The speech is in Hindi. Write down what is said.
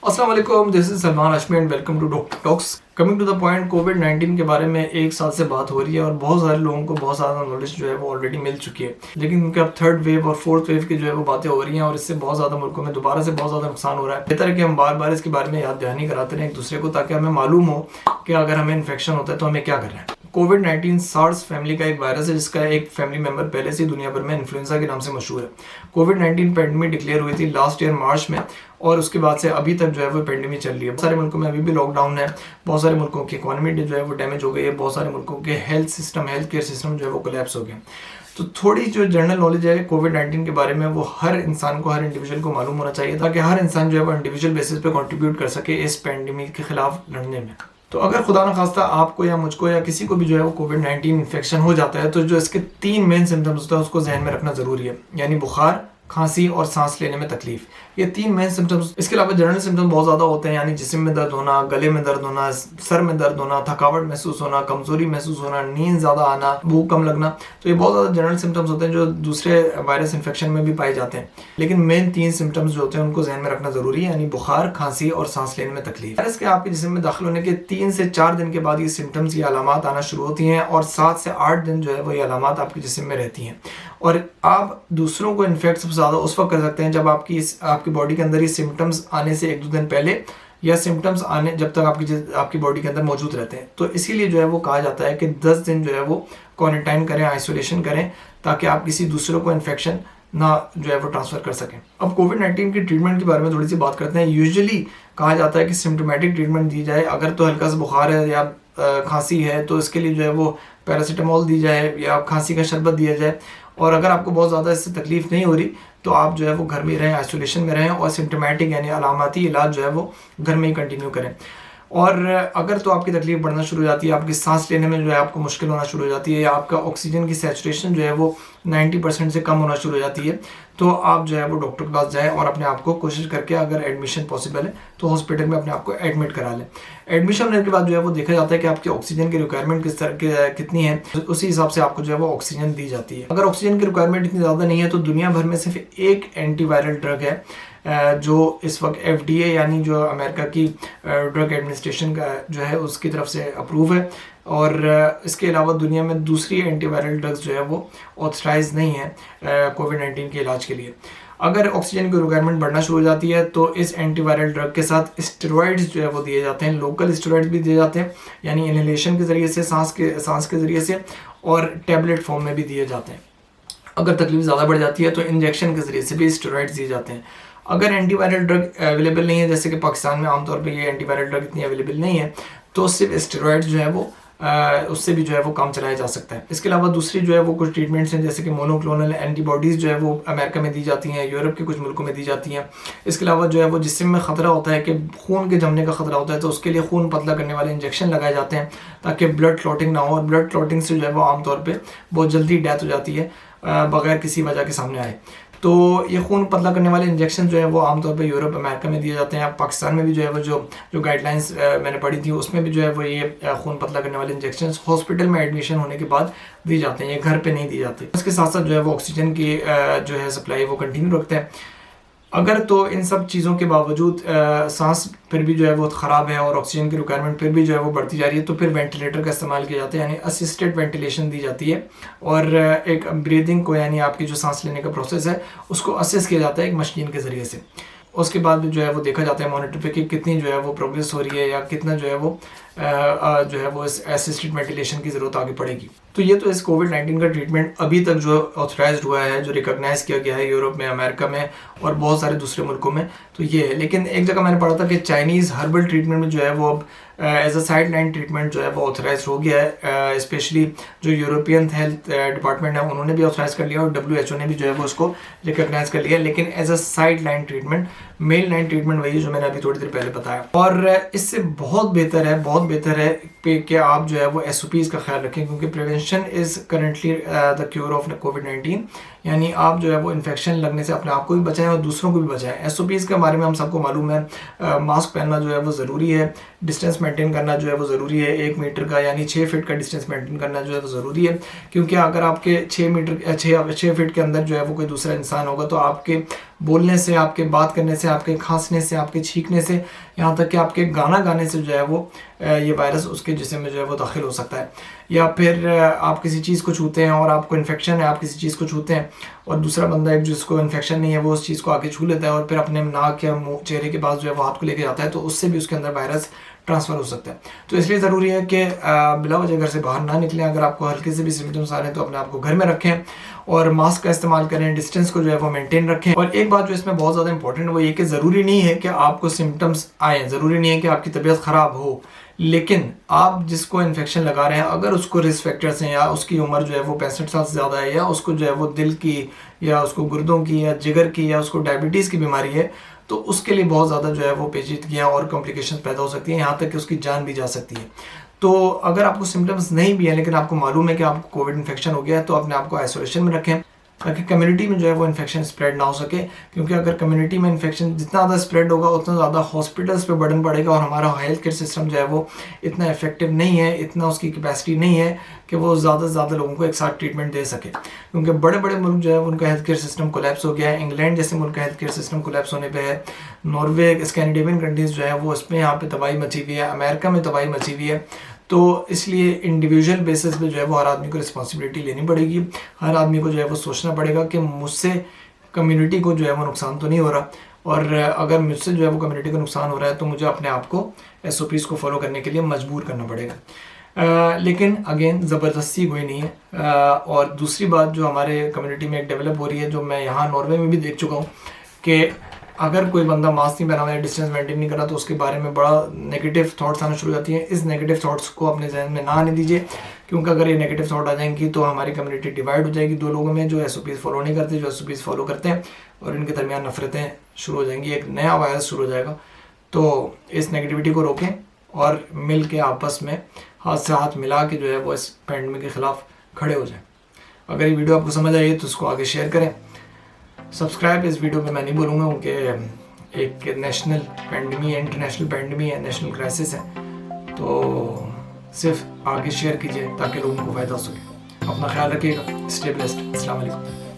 अस्सलाम वालेकुम, this is Salman Hashmi and welcome to doctor talks. Coming to the point, कोविड-19 के बारे में एक साल से बात हो रही है और बहुत सारे लोगों को बहुत ज़्यादा नॉलेज जो है वो ऑलरेडी मिल चुकी है, लेकिन उनके अब थर्ड वेव और फोर्थ वेव की जो है वो बातें हो रही हैं और इससे बहुत ज़्यादा मुल्कों में दोबारा से बहुत ज़्यादा नुकसान हो रहा है। बेहतर है कि हम बार बार इसके बारे में याद दहानी कराते रहें एक दूसरे को, ताकि हमें मालूम हो कि अगर हमें इन्फेक्शन होता है तो हमें क्या करना है। कोविड-19 सार्स फैमिली का एक वायरस है जिसका एक फैमिली मेंबर पहले से दुनिया भर में इन्फ्लुएंजा के नाम से मशहूर है। कोविड-19 पेंडेमिक डिक्लेयर हुई थी लास्ट ईयर मार्च में और उसके बाद से अभी तक जो है वो पेंडेमिक चल रही है। बहुत सारे मुल्कों में अभी भी लॉकडाउन है, बहुत सारे मुल्कों की इकोनॉमी जो है वो डैमेज हो गई है, बहुत सारे मुल्कों के हेल्थ केयर सिस्टम जो है वो कोलैप्स हो गए। तो थोड़ी जो जनरल नॉलेज है कोविड-19 के बारे में वो हर इंसान को, हर इंडिविजुअल को मालूम होना चाहिए, ताकि हर इंसान जो है वो इंडिविजुअल बेसिस पे कंट्रीब्यूट कर सके इस पेंडेमिक के खिलाफ लड़ने में। तो अगर खुदा न खास्ता आपको या मुझको या किसी को भी जो है वो कोविड-19 इन्फेक्शन हो जाता है, तो जो इसके 3 मेन सिम्टम्स होते हैं उसको जहन में रखना जरूरी है, यानी बुखार, खांसी और सांस लेने में तकलीफ। ये 3 मेन सिम्टम्स। इसके अलावा जनरल सिम्टम्स बहुत ज़्यादा होते हैं, यानी जिस्म में दर्द होना, गले में दर्द होना, सर में दर्द होना, थकावट महसूस होना, कमजोरी महसूस होना, नींद ज़्यादा आना, भूख कम लगना। तो ये बहुत ज़्यादा जनरल सिम्टम्स होते हैं जो दूसरे वायरस इन्फेक्शन में भी पाए जाते हैं, लेकिन मेन 3 सिम्टम्स जो होते हैं उनको जहन में रखना जरूरी है, यानी बुखार, खांसी और सांस लेने में तकलीफ। वायरस के आपके जिस्म में दाखिल होने के 3 से 4 दिन के बाद ये सिम्टम्स, ये अलामात आना शुरू होती हैं और 7 से 8 दिन जो है वो ये अलामात आपके जिस्म में रहती हैं। और आप दूसरों को इन्फेक्ट सबसे ज़्यादा उस वक्त कर सकते हैं जब आपकी बॉडी के अंदर ये सिम्टम्स आने से 1-2 दिन पहले, या सिम्टम्स आने जब तक आपकी बॉडी के अंदर मौजूद रहते हैं। तो इसीलिए जो है वो कहा जाता है कि 10 दिन जो है वो क्वारंटाइन करें, आइसोलेशन करें, ताकि आप किसी दूसरों को इन्फेक्शन ना जो है वो ट्रांसफ़र कर सकें। अब कोविड-19 की ट्रीटमेंट के बारे में थोड़ी सी बात करते हैं। यूजुअली कहा जाता है कि सिम्टोमेटिक ट्रीटमेंट दी जाए। अगर तो हल्का सा बुखार है या खांसी है तो इसके लिए जो है वो पैरासीटामोल दी जाए या खांसी का शरबत दिया जाए। और अगर आपको बहुत ज़्यादा इससे तकलीफ नहीं हो रही तो आप जो है वो घर में रहें, आइसोलेशन में रहें और सिम्टोमेटिक यानी अलामती इलाज जो है वो घर में ही कंटिन्यू करें। और अगर तो आपकी तकलीफ बढ़ना शुरू हो जाती है, आपकी सांस लेने में जो है आपको मुश्किल होना शुरू हो जाती है, या आपका ऑक्सीजन की सैचुरेशन जो है वो 90% से कम होना शुरू हो जाती है, तो आप जो है वो डॉक्टर के पास जाएं और अपने आप को कोशिश करके, अगर एडमिशन पॉसिबल है तो हॉस्पिटल में अपने आप को एडमिट करा लें। एडमिशन होने के बाद जो है वो देखा जाता है कि आपकी ऑक्सीजन की रिक्वायरमेंट किस तरह की कितनी है, उसी हिसाब से आपको जो है वो ऑक्सीजन दी जाती है। अगर ऑक्सीजन की रिक्वायरमेंट इतनी ज़्यादा नहीं है तो दुनिया भर में सिर्फ एक एंटीवायरल ड्रग है जो इस वक्त FDA यानी जो अमेरिका की ड्रग एडमिनिस्ट्रेशन का जो है उसकी तरफ से अप्रूव है, और इसके अलावा दुनिया में दूसरी एंटीवायरल ड्रग्स जो है वो ऑथराइज नहीं है कोविड-19 के इलाज के लिए। अगर ऑक्सीजन की रिक्वायरमेंट बढ़ना शुरू हो जाती है तो इस एंटीवायरल ड्रग के साथ स्टेरॉइड्स जो है वो दिए जाते हैं, लोकल स्टेरॉइड्स भी दिए जाते हैं, यानी इनहेलेशन के ज़रिए से, सांस के ज़रिए से, और टैबलेट फॉर्म में भी दिए जाते हैं। अगर तकलीफ ज़्यादा बढ़ जाती है तो इंजेक्शन के ज़रिए से भी स्टेरॉइड्स दिए जाते हैं। अगर एंटीवायरल ड्रग अवेलेबल नहीं है, जैसे कि पाकिस्तान में आमतौर पे ये एंटीवायरल ड्रग इतनी अवेलेबल नहीं है, तो सिर्फ स्टेरॉइड्स जो है वो उससे भी जो है वो काम चलाया जा सकता है। इसके अलावा दूसरी जो है वो कुछ ट्रीटमेंट्स हैं, जैसे कि मोनोक्लोनल एंटीबॉडीज़ जो है वो अमेरिका में दी जाती हैं, यूरोप के कुछ मुल्कों में दी जाती हैं। इसके अलावा जो है वो जिस्म में ख़तरा होता है कि खून के जमने का ख़तरा होता है, तो उसके लिए खून पतला करने वाले इंजेक्शन लगाए जाते हैं ताकि ब्लड क्लॉटिंग ना हो, और ब्लड क्लॉटिंग से जो है वो आमतौर पर बहुत जल्दी डेथ हो जाती है बगैर किसी वजह के सामने आए। तो ये खून पतला करने वाले इंजेक्शन जो है वो आमतौर पे यूरोप, अमेरिका में दिए जाते हैं। पाकिस्तान में भी जो है वो जो गाइडलाइंस मैंने पढ़ी थी उसमें भी जो है वो ये खून पतला करने वाले इंजेक्शन हॉस्पिटल में एडमिशन होने के बाद दिए जाते हैं, ये घर पे नहीं दिए जाते। उसके साथ साथ जो है वो ऑक्सीजन की जो है सप्लाई वो कंटिन्यू रखते हैं। अगर तो इन सब चीज़ों के बावजूद सांस फिर भी जो है वो ख़राब है और ऑक्सीजन की रिक्वायरमेंट फिर भी जो है वो बढ़ती जा रही है, तो फिर वेंटिलेटर का इस्तेमाल किया जाता है, यानी असिस्टेड वेंटिलेशन दी जाती है, और एक ब्रीदिंग को, यानी आपकी जो सांस लेने का प्रोसेस है उसको असिस्ट किया जाता है एक मशीन के ज़रिए से। उसके बाद जो है वो देखा जाता है मॉनिटर पे कि कितनी जो है वो प्रोग्रेस हो रही है या कितना जो है वो इस असिस्टेड वेंटिलेशन की ज़रूरत आगे पड़ेगी। तो ये तो इस कोविड-19 का ट्रीटमेंट अभी तक जो ऑथराइज्ड हुआ है, जो रिकॉग्नाइज किया गया है यूरोप में, अमेरिका में और बहुत सारे दूसरे मुल्कों में, तो ये है। लेकिन एक जगह मैंने पढ़ा था कि चाइनीज़ हर्बल ट्रीटमेंट में जो है वो अब as a side line treatment जो है वो ऑथराइज हो गया है। स्पेशली जो यूरोपियन हेल्थ डिपार्टमेंट है उन्होंने भी ऑथराइज कर लिया और WHO ने भी जो है वो उसको रिकॉग्नाइज कर लिया, लेकिन as a side line treatment, male line treatment वही जो मैंने अभी थोड़ी देर पहले बताया। और इससे बहुत बेहतर है कि आप जो है वो SOPs का ख्याल रखें, क्योंकि prevention is currently the cure of कोविड-19, यानी आप जो है वो इन्फेक्शन लगने से अपने आप को भी बचाएं और दूसरों को भी बचाएं। SOPs के बारे में हम सबको मालूम है, मास्क पहनना जो है वो ज़रूरी है, डिस्टेंस मेंटेन करना जो है वो ज़रूरी है, 1 मीटर का यानी 6 फीट का डिस्टेंस मेंटेन करना जो है वो ज़रूरी है, क्योंकि अगर आपके 6 फीट के अंदर जो है वो कोई दूसरा इंसान होगा तो आपके बोलने से, आपके बात करने से, आपके खांसने से, आपके छींकने से, यहाँ तक कि आपके गाना गाने से जो है वो ये वायरस उसके जिस्म में जो है वो दाखिल हो सकता है। या फिर आप किसी चीज़ को छूते हैं और आपको इन्फेक्शन है, आप किसी चीज़ को छूते हैं और दूसरा बंदा एक जिसको इन्फेक्शन नहीं है वो उस चीज़ को आके छू लेता है और फिर अपने नाक या मुँह चेहरे के पास जो है वो हाथ को लेके जाता है, तो उससे भी उसके अंदर वायरस ट्रांसफ़र हो सकता है। तो इसलिए ज़रूरी है कि बिला वजह घर से बाहर ना निकलें। अगर आपको हल्के से भी सिम्टम्स आ रहे हैं तो अपने आप को घर में रखें और मास्क का इस्तेमाल करें, डिस्टेंस को जो है वो मेंटेन रखें। और एक बात जो इसमें बहुत ज़्यादा इंपॉर्टेंट है वो ये कि ज़रूरी नहीं है कि आपको सिम्टम्स आए, ज़रूरी नहीं है कि आपकी तबीयत ख़राब हो, लेकिन आप जिसको इन्फेक्शन लगा रहे हैं अगर उसको रिस्क फैक्टर्स हैं या उसकी उम्र जो है वो 65 साल से ज़्यादा है या उसको जो है वो दिल की या उसको गुर्दों की या जिगर की या उसको डायबिटीज़ की बीमारी है, तो उसके लिए बहुत ज़्यादा जो है वो पेचीदगियाँ और कॉम्प्लिकेशंस पैदा हो सकती हैं, यहाँ तक कि उसकी जान भी जा सकती है। तो अगर आपको सिम्टम्स नहीं भी है लेकिन आपको मालूम है कि आपको कोविड इन्फेक्शन हो गया है तो अपने आप को आइसोलेशन में रखें ताकि कम्युनिटी में जो है वो इन्फेक्शन स्प्रेड ना हो सके, क्योंकि अगर कम्युनिटी में इन्फेक्शन जितना ज़्यादा स्प्रेड होगा उतना ज़्यादा हॉस्पिटल्स पे बर्डन पड़ेगा और हमारा हेल्थ केयर सिस्टम जो है वो इतना इफेक्टिव नहीं है, इतना उसकी कैपेसिटी नहीं है कि वो ज़्यादा से ज़्यादा लोगों को एक साथ ट्रीटमेंट दे सके। क्योंकि बड़े बड़े मुल्क जो है उनका हेल्थ केयर सिस्टम कोलैप्स हो गया है। इंग्लैंड जैसे मुल्क का हेल्थ केयर सिस्टम कोलैप्स होने पर है, नॉर्वे, स्कैंडिनेवियन कंट्रीज़ जो है वो उसमें यहाँ पर तबाही मची हुई है, अमेरिका में तबाही मची हुई है। तो इसलिए इंडिविजुअल बेसिस पे जो है वो हर आदमी को रिस्पॉन्सिबिलिटी लेनी पड़ेगी, हर आदमी को जो है वो सोचना पड़ेगा कि मुझसे कम्युनिटी को जो है वो नुकसान तो नहीं हो रहा, और अगर मुझसे जो है वो कम्युनिटी को नुकसान हो रहा है तो मुझे अपने आप को SOPs को फॉलो करने के लिए मजबूर करना पड़ेगा। लेकिन अगेन ज़बरदस्ती कोई नहीं है। और दूसरी बात जो हमारे कम्युनिटी में एक डेवलप हो रही है, जो मैं यहाँ नॉर्वे में भी देख चुका हूँ कि अगर कोई बंदा मास्क नहीं पहना हुआ है, डिस्टेंस मेंटेन नहीं कर रहा, तो उसके बारे में बड़ा नेगेटिव थॉट्स आना शुरू हो जाती हैं। इस नेगेटिव थॉट्स को अपने जहन में ना आने दीजिए, क्योंकि अगर ये नेगेटिव थॉट आ जाएंगी तो हमारी कम्युनिटी डिवाइड हो जाएगी, दो लोगों में, जो SOPs फॉलो नहीं करते, जो SOPs फॉलो करते हैं, और इनके दरमियान नफरतें शुरू हो जाएंगी, एक नया वायरस शुरू हो जाएगा। तो इस नेगेटिविटी को रोकें और मिल के आपस में हाथ से हाथ मिला के जो है वो इस पैंडमिक के ख़िलाफ़ खड़े हो जाएं। अगर ये वीडियो आपको समझ आई तो उसको आगे शेयर करें। सब्सक्राइब इस वीडियो में मैं नहीं बोलूँगा क्योंकि एक नेशनल पैंडमी है, इंटरनेशनल पैंडमी है, नेशनल क्राइसिस है, तो सिर्फ आगे शेयर कीजिए ताकि लोगों को फ़ायदा हो सके। अपना ख्याल रखिएगा। Stay blessed. अस्सलाम वालेकुम।